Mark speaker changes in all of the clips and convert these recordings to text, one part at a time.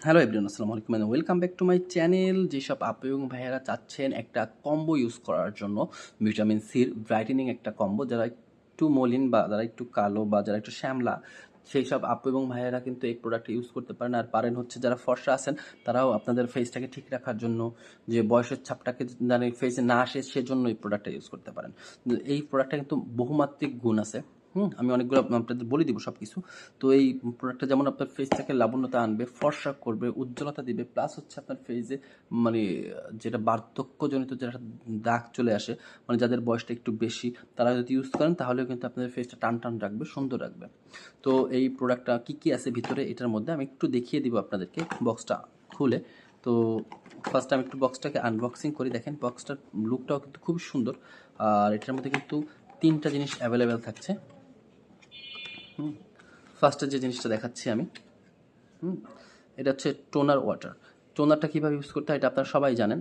Speaker 1: Hello everyone, আসসালামু আলাইকুম and welcome back to my channel. যেসব আপু এবং ভাইয়ারা চাচ্ছেন একটা কম্বো ইউজ করার জন্য, ভিটামিন সির ব্রাইটেনিং একটা কম্বো, যারা একটু মলিন বা যারা একটু কালো বা যারা একটু শ্যামলা, সেই সব আপু এবং ভাইয়ারা কিন্তু এই প্রোডাক্টটা ইউজ করতে পারেন। আর পারেন হচ্ছে যারা ফর্সা আছেন, তারাও আপনাদের ফেসটাকে ঠিক রাখার জন্য, যে বয়সের ছাপটাকে যেন ফেসে না আসে সেজন্য এই প্রোডাক্টটা ইউজ করতে পারেন। এই প্রোডাক্টটা কিন্তু বহুমাত্রিক গুণ আছে। আমি অনেকগুলো আপনাদের বলে দিব সব কিছু। তো এই প্রোডাক্টটা যেমন আপনার ফেসটাকে লাবণ্যতা আনবে, ফর্সা করবে, উজ্জ্বলতা দিবে, প্লাস হচ্ছে আপনার ফেসে মানে যেটা বার্ধক্যজনিত যেটা দাগ চলে আসে, মানে যাদের বয়সটা একটু বেশি, তারা যদি ইউজ করেন তাহলেও কিন্তু আপনাদের ফেসটা টান টান রাখবে, সুন্দর রাখবে। তো এই প্রোডাক্টটা কী কী আছে ভিতরে এটার মধ্যে আমি একটু দেখিয়ে দিব আপনাদেরকে বক্সটা খুলে। তো ফার্স্ট আমি একটু বক্সটাকে আনবক্সিং করি। দেখেন বক্সটার লুকটাও কিন্তু খুব সুন্দর। আর এটার মধ্যে কিন্তু 3টা জিনিস অ্যাভেলেবেল থাকছে। ফার্স্টে যে জিনিসটা দেখাচ্ছি আমি, এটা হচ্ছে টোনার ওয়াটার। টোনারটা কীভাবে ইউজ করতে হয় এটা আপনারা সবাই জানেন।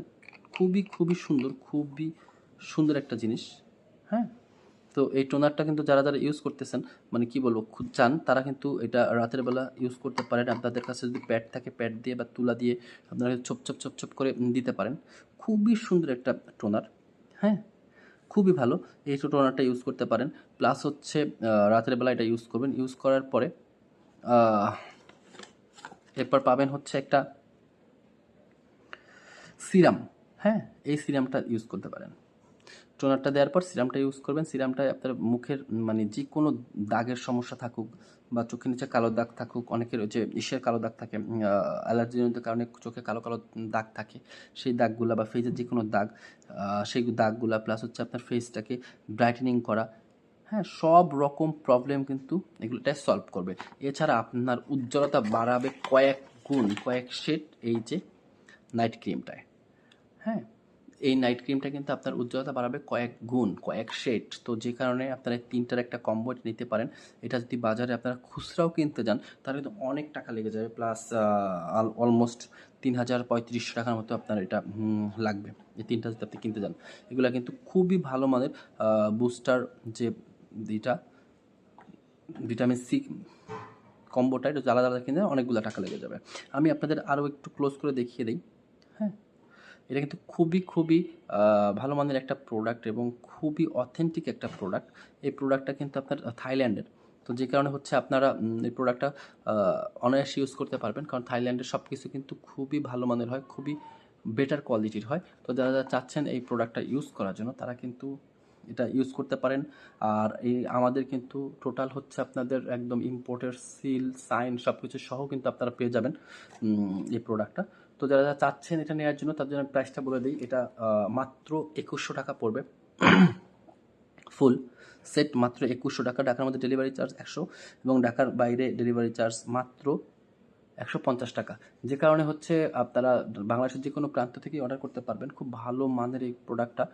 Speaker 1: খুবই সুন্দর, খুবই সুন্দর একটা জিনিস। হ্যাঁ, তো এই টোনারটা কিন্তু যারা যারা ইউজ করতেছেন, মানে কি বলবো, খুব চান, তারা কিন্তু এটা রাতের বেলা ইউজ করতে পারেন। আপনাদের কাছে যদি প্যাড থাকে, প্যাড দিয়ে বা তুলা দিয়ে আপনারা ছোপ করে দিতে পারেন। খুবই সুন্দর একটা টোনার। হ্যাঁ, খুবই ভালো। এই টোনারটা ইউজ করতে পারেন। প্লাস হচ্ছে রাতের বেলা এটা ইউজ করবেন। ইউজ করার পরে এরপর পাবেন হচ্ছে একটা সিরাম। হ্যাঁ, এই সিরামটা ইউজ করতে পারেন। টোনারটা দেওয়ার পর সিরামটা ইউজ করবেন। সিরামটা আপনার মুখের মানে যে কোনো দাগের সমস্যা থাকুক বা চোখের নিচে কালো দাগ থাকুক, অনেকের যে ইসের কালো দাগ থাকে, অ্যালার্জিজনিত কারণে চোখে কালো কালো দাগ থাকে, সেই দাগগুলা বা ফেসের যে কোনো দাগ, সেই দাগগুলা, প্লাস হচ্ছে আপনার ফেসটাকে ব্রাইটেনিং করা, হ্যাঁ, সব রকম প্রবলেম কিন্তু এগুলোটাই সলভ করবে। এছাড়া আপনার উজ্জ্বলতা বাড়াবে কয়েক গুণ, কয়েক শেড এই যে নাইট ক্রিমটায়। হ্যাঁ, এই নাইট ক্রিমটা কিন্তু আপনার উজ্জ্বলতা বাড়াবে কয়েক গুণ, কয়েক শেড। তো যে কারণে আপনারা 3টার একটা কম্বো নিতে পারেন। এটা যদি বাজারে আপনারা খুচরাও কিনতে যান তাহলে কিন্তু অনেক টাকা লেগে যাবে, প্লাস অলমোস্ট 3035 টাকার মতো আপনার এটা লাগবে। এই 3টা যদি আপনি কিনতে যান, এগুলো কিন্তু খুবই ভালো মানের বুস্টার, যে এটা ভিটামিন সি কম্বোটা, এটা আলাদা আলাদা কিনে অনেকগুলো টাকা লেগে যাবে। আমি আপনাদের আরও একটু ক্লোজ করে দেখিয়ে দিই। হ্যাঁ, এটা কিন্তু খুবই ভালো মানের একটা প্রোডাক্ট এবং খুবই অথেন্টিক একটা প্রোডাক্ট। এই প্রোডাক্টটা কিন্তু আপনার থাইল্যান্ডের। তো যে কারণে হচ্ছে আপনারা এই প্রোডাক্টটা অনায়াসে ইউজ করতে পারবেন, কারণ থাইল্যান্ডের সব কিছু কিন্তু খুবই ভালো মানের হয়, খুবই বেটার কোয়ালিটির হয়। তো যারা যারা চাচ্ছেন এই প্রোডাক্টটা ইউজ করার জন্য, তারা কিন্তু এটা ইউজ করতে পারেন। আর এই আমাদের কিন্তু টোটাল হচ্ছে আপনাদের একদম ইম্পোর্টের সিল সাইন সব কিছু সহ কিন্তু আপনারা পেয়ে যাবেন এই প্রোডাক্টটা। তো যারা যারা চাচ্ছেন এটা নেওয়ার জন্য, তার জন্য প্রাইসটা বলে দিই। এটা মাত্র 2100 টাকা পড়বে। ফুল সেট মাত্র 2100 টাকা। ঢাকার মধ্যে ডেলিভারি চার্জ 100 এবং ঢাকার বাইরে ডেলিভারি চার্জ মাত্র 150 টাকা। যে কারণে হচ্ছে আপনারা বাংলাদেশের যে কোনো প্রান্ত থেকে অর্ডার করতে পারবেন। খুব ভালো মানের এই প্রোডাক্টটা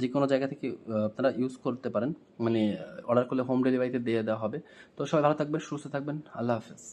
Speaker 1: যে কোনো জায়গা থেকে আপনারা ইউজ করতে পারেন, মানে অর্ডার করলে হোম ডেলিভারিতে দিয়ে দেওয়া হবে। তো সবাই ভালো থাকবেন, সুস্থ থাকবেন, আল্লাহ হাফেজ।